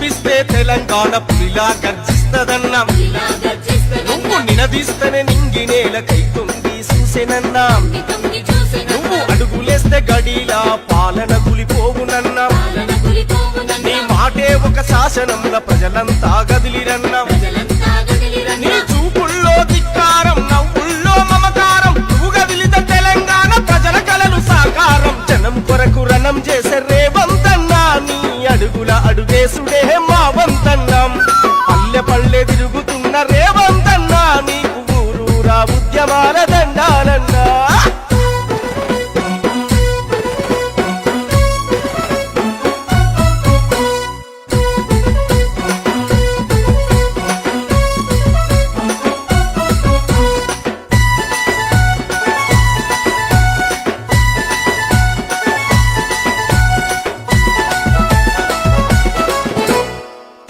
కనిపిస్తే తెలంగాణ పులిలా గర్జిస్తదన్నా, నువ్వు నినదిస్తేనే నింగి నేల కైకుంగి చూసెనన్నా, నువ్వు అడుగులేస్తే గడిలా పాలన గులిపోవునన్నా, నీ మాటే ఒక శాసనంలో ప్రజలంతా గదిలిరన్నా, నీ చూపుల్లో ధిక్కారం నవ్వుల్లో మమకారం, నువ్వు గదిలిత తెలంగాణ ప్రజల కలలు సాకారం, జనం కొరకు రణం చేసే రేవంతన్నా, నీ అడుగుల అడుగేసుడే మా వంతన్నాం, పల్లె పల్లె తిరుగుతున్న రేవంతన్నా, నీకు ఊరూరా ఉద్యమాల దండాలన్నా.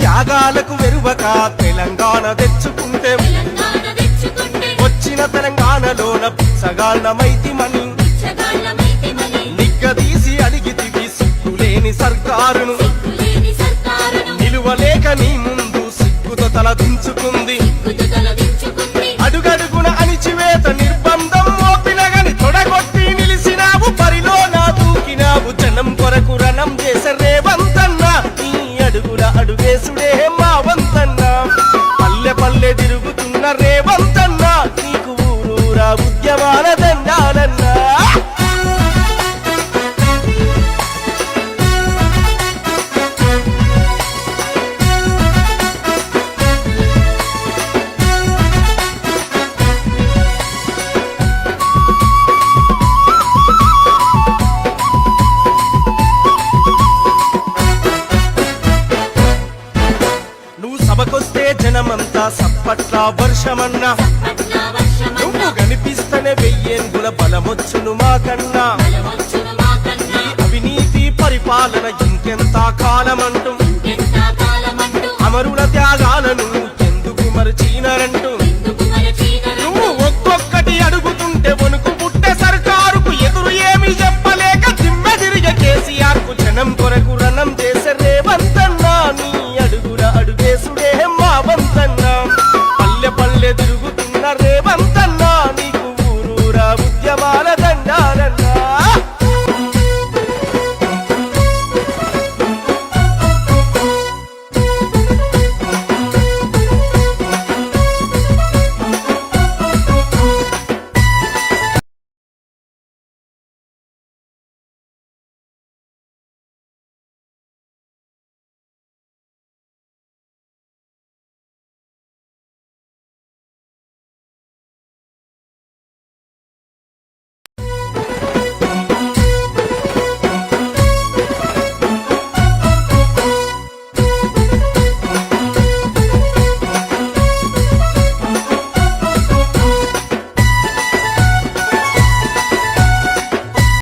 త్యాగాలకు వెరువక తెలంగాణ తెచ్చుకుంటే, వచ్చిన తెలంగాణలోన పిచ్చగాళ్ళమైతిమని నిగ్గదీసి అడిగితివి సిగ్గులేని సర్కారును, నిలువలేక నీ ముందు సిగ్గుతో తలదించుకుంది, అడుగడుగున అణిచివేత నిర్బంధం మోపినగని తొడగొట్టి నిలిసినావు, బరిలో నా దూకినావు, జనం కొరకు రణం చేసే రేవంతన్నా, నీ అడుగుల అడుగేసుడే మా వంతన్నా, పల్లె పల్లె తిరుగుతున్న రేవంతన్నా, నీకు ఊరూరా ఉద్యమాల దండాలన్నా. నువ్వు సభకొస్తే జనమంతా సప్పట్ల వర్షమన్నా, నువ్వు కనిపిస్తనే వెయ్యేంగుల బలమొచ్చును మాకన్నా, ఈ అవినీతి పరిపాలన ఇంకెంత కాలమంటూ